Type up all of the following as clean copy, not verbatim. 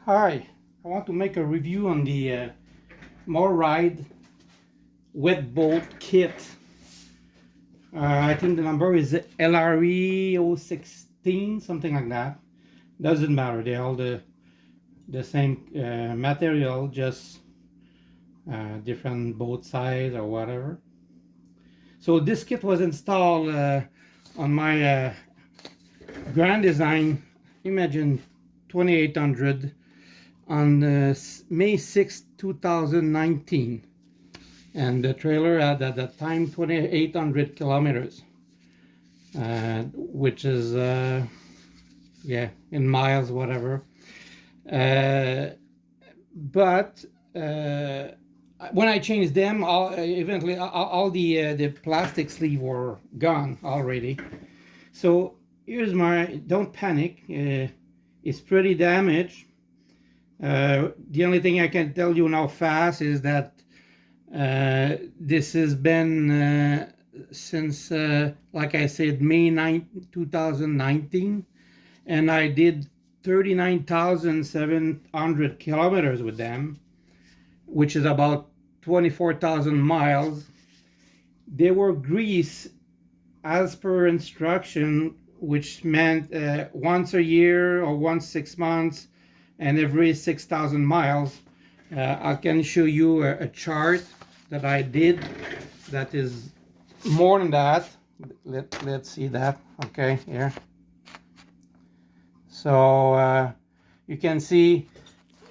Hi, I want to make a review on the Morryde wet bolt kit. I think the number is LRE 016, something like that. Doesn't matter, they're all the same material, just different bolt size or whatever. So this kit was installed on my Grand Design Imagine 2800 on May 6, 2019. And the trailer had at that time 2,800 kilometers, which is, yeah, in miles, whatever. But when I changed them, eventually all the plastic sleeve were gone already. So here's my, don't panic, it's pretty damaged. The only thing I can tell you now fast is that this has been since, like I said, May 9, 2019, and I did 39,700 kilometers with them, which is about 24,000 miles. They were greased as per instruction, which meant once a year or once 6 months and every 6,000 miles. I can show you a chart that I did that is more than that. Let's see that. Okay, here. So you can see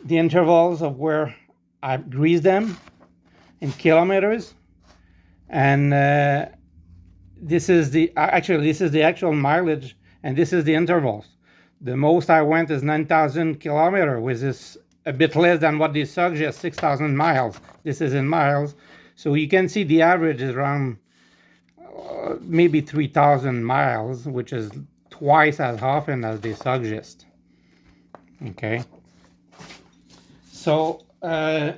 the intervals of where I greased them in kilometers, and this is the actual mileage, and this is the intervals. The most I went is 9,000 kilometers, which is a bit less than what they suggest, 6,000 miles. This is in miles. So you can see the average is around maybe 3,000 miles, which is twice as often as they suggest. Okay. So I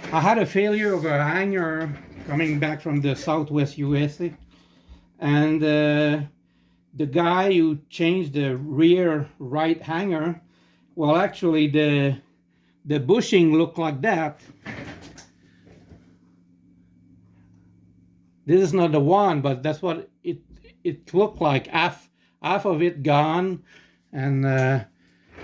had a failure of a hanger coming back from the Southwest USA, and the guy who changed the rear right hanger, well, actually the bushing looked like that. This is not the one, but that's what it looked like. Half of it gone, and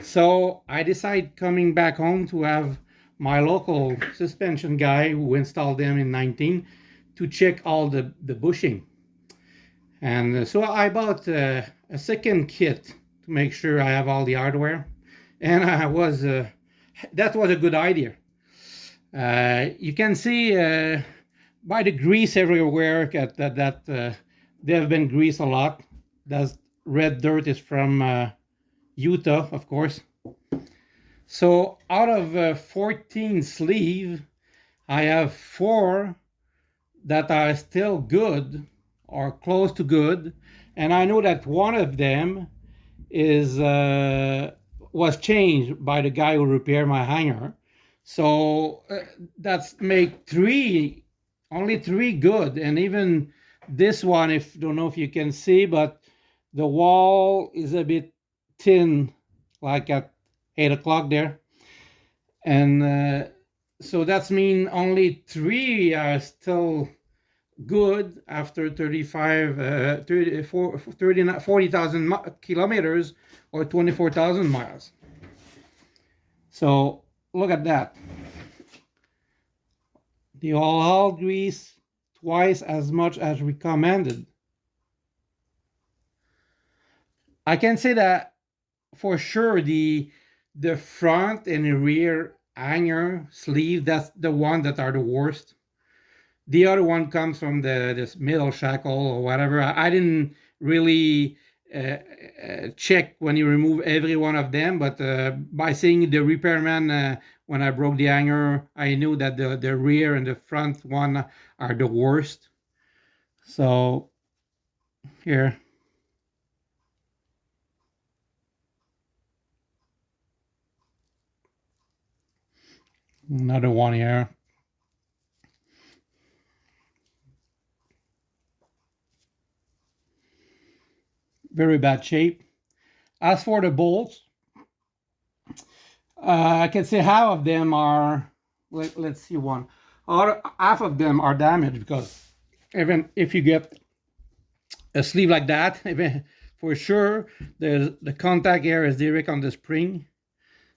so I decided coming back home to have my local suspension guy who installed them in 19 to check all the bushing. And so I bought a second kit to make sure I have all the hardware, and that was a good idea. You can see by the grease everywhere that they have been greased a lot. That red dirt is from Utah, of course. So out of 14 sleeves, I have 4 that are still good or close to good, and I know that one of them is was changed by the guy who repaired my hanger. So that's make only 3 good, and even this one, if don't know if you can see, but the wall is a bit thin, like at 8 o'clock there, and so that's mean only 3 are still good after 40,000 kilometers or 24,000 miles. So look at that. The all grease twice as much as recommended. I can say that for sure the front and the rear hanger sleeve, that's the one that are the worst. The other one comes from this middle shackle or whatever. I didn't really check when you remove every one of them, but by seeing the repairman when I broke the hanger, I knew that the rear and the front one are the worst. So here. Another one here. Very bad shape. As for the bolts, I can say half of them are, let's see, half of them are damaged, because even if you get a sleeve like that, even for sure, the contact here is direct on the spring.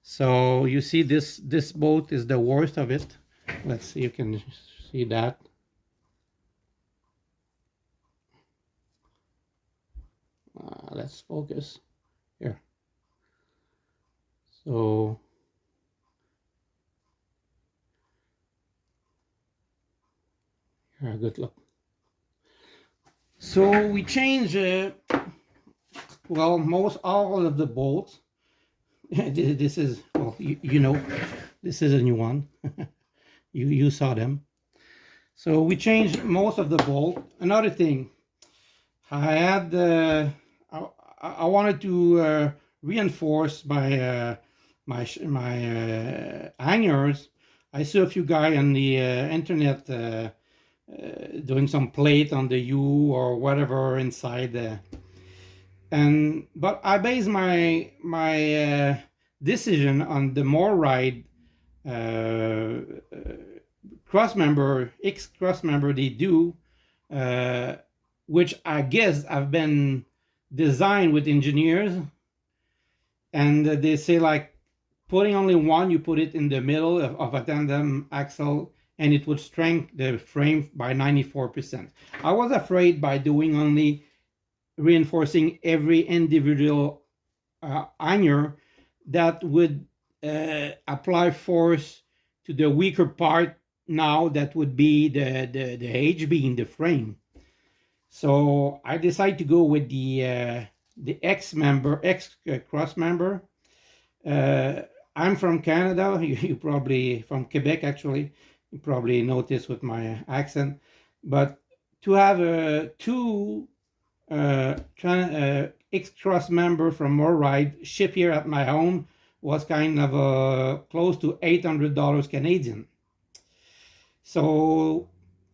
So you see this bolt is the worst of it. Let's see, you can see that. Let's focus here. So here, good look. So we change, well, most all of the bolts. This is, well, you know, this is a new one. You saw them. So we changed most of the bolt. Another thing, I had I wanted to reinforce my hangers. I saw a few guys on the internet doing some plate on the U or whatever inside but I based my decision on the Morryde cross member they do, which I guess have been designed with engineers, and they say like putting only one, you put it in the middle of a tandem axle, and it would strengthen the frame by 94%. I was afraid by doing only reinforcing every individual hanger that would apply force to the weaker part. Now that would be the H-beam, the frame. So I decided to go with the X cross member. I'm from Canada. You probably from Quebec, actually. You probably noticed with my accent. But to have two X cross member from Morryde shipped here at my home was kind of close to $800 Canadian. So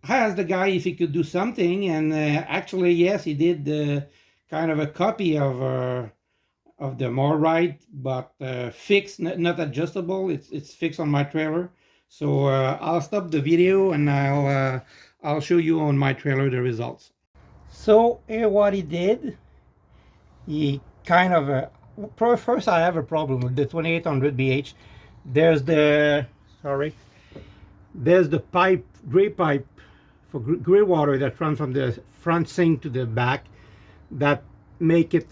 I asked the guy if he could do something, and actually, yes, he did kind of a copy of the Morryde, but fixed, not adjustable. It's fixed on my trailer. So I'll stop the video and I'll show you on my trailer the results. So here what he did, he kind of first I have a problem with the 2800 BH. There's the pipe, gray pipe for gray water that runs from the front sink to the back, that make it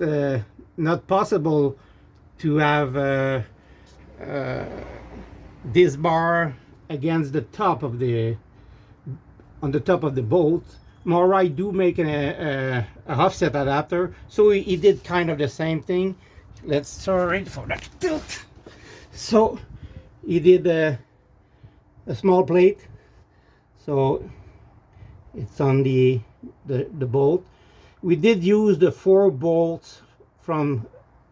not possible to have this bar against the top of on the top of the bolt. Morryde do make a offset adapter, so he did kind of the same thing. Sorry for that tilt. So he did a small plate, so it's on the bolt. We did use the 4 bolts from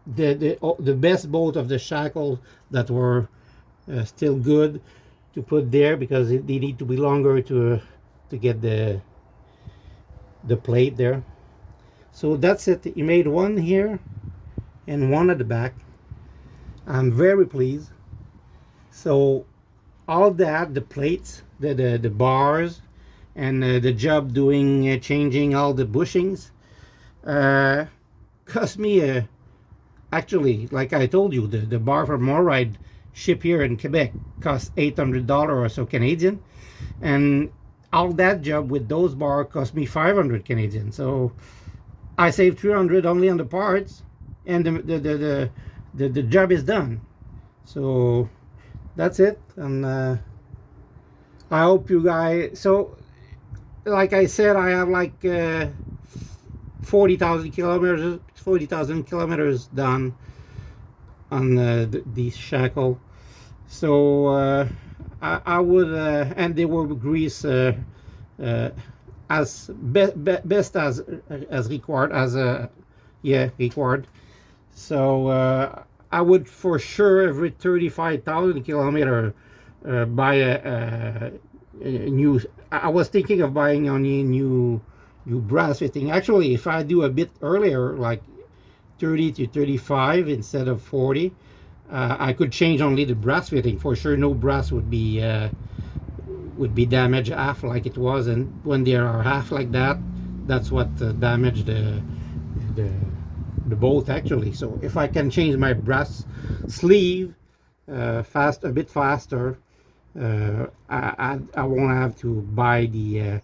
the best bolt of the shackle that were still good to put there, because they need to be longer to get the plate there. So that's it. He made one here and one at the back. I'm very pleased. So all that, the plates, the bars, and the job doing changing all the bushings cost me actually, like I told you, the bar from Morryde ship here in Quebec cost $800 or so Canadian, and all that job with those bars cost me 500 Canadian. So I saved 300 only on the parts, and the job is done. So that's it. And I hope you guys, so like I said, I have like 40,000 kilometers done on these shackle. So I would and they were greased as best as required, required. So I would for sure every 35,000 kilometer buy a new. I was thinking of buying only new brass fitting. Actually, if I do a bit earlier, like 30 to 35 instead of 40, I could change only the brass fitting. For sure, no brass would be damaged half like it was, and when they are half like that, that's what damaged the the bolt actually. So if I can change my brass sleeve a bit faster, I won't have to buy the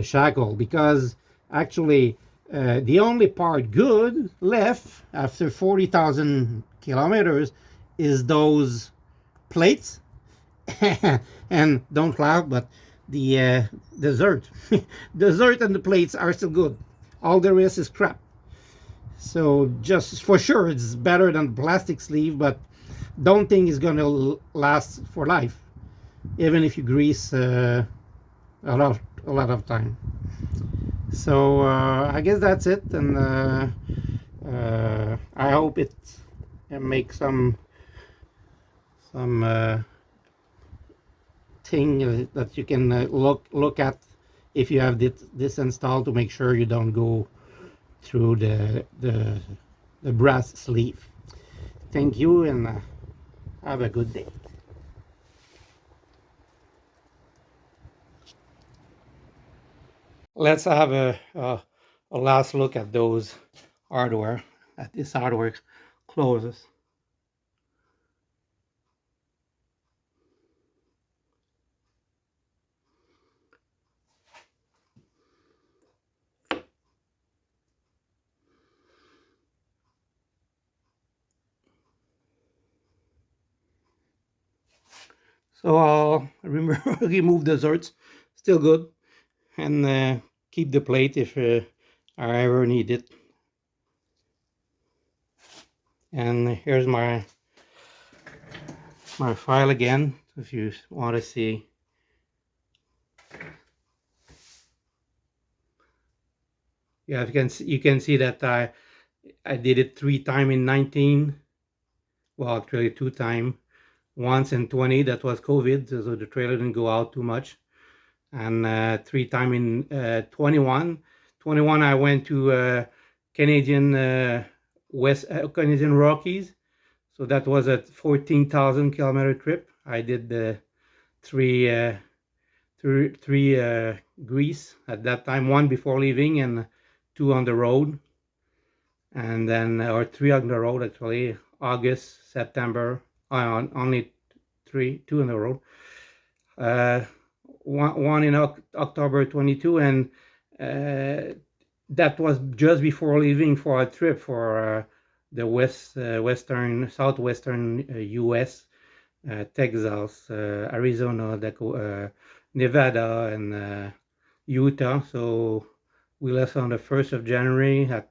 shackle, because actually the only part good left after 40,000 kilometers is those plates. And don't laugh, but the dessert dessert and the plates are still good. All the rest is crap. So just for sure it's better than the plastic sleeve, but don't think it's gonna last for life, even if you grease a lot of time. So I guess that's it, and I hope it makes some thing that you can look at if you have this installed, to make sure you don't go through the brass sleeve. Thank you, and have a good day. Let's have a last look at those hardware, at this hardware closes. So I'll remove the zerts, still good, and keep the plate if I ever need it. And here's my file again, if you want to see. Yeah, you can see that I did it 3 times in 19. Well, actually 2 times. Once in 20, that was COVID, so the trailer didn't go out too much. And 3 times in 21. 21, I went to Canadian Canadian Rockies. So that was a 14,000 kilometer trip. I did the three grease at that time, 1 before leaving and 2 on the road, and then or 3 on the road actually, August, September, only 2 on the road. One in October 22, and that was just before leaving for a trip for the southwestern US, Texas, Arizona, Nevada, and Utah. So we left on the 1st of January at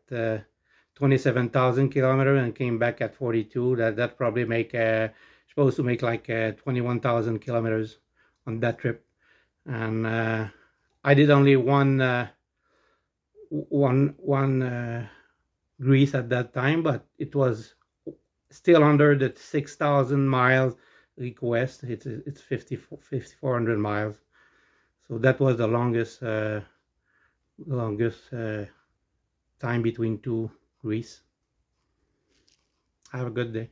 27,000 kilometers and came back at 42. That probably supposed to make like 21,000 kilometers on that trip. And I did only one grease at that time, but it was still under the 6,000 miles request. It's 5,400 miles. So that was the longest time between 2 grease. Have a good day.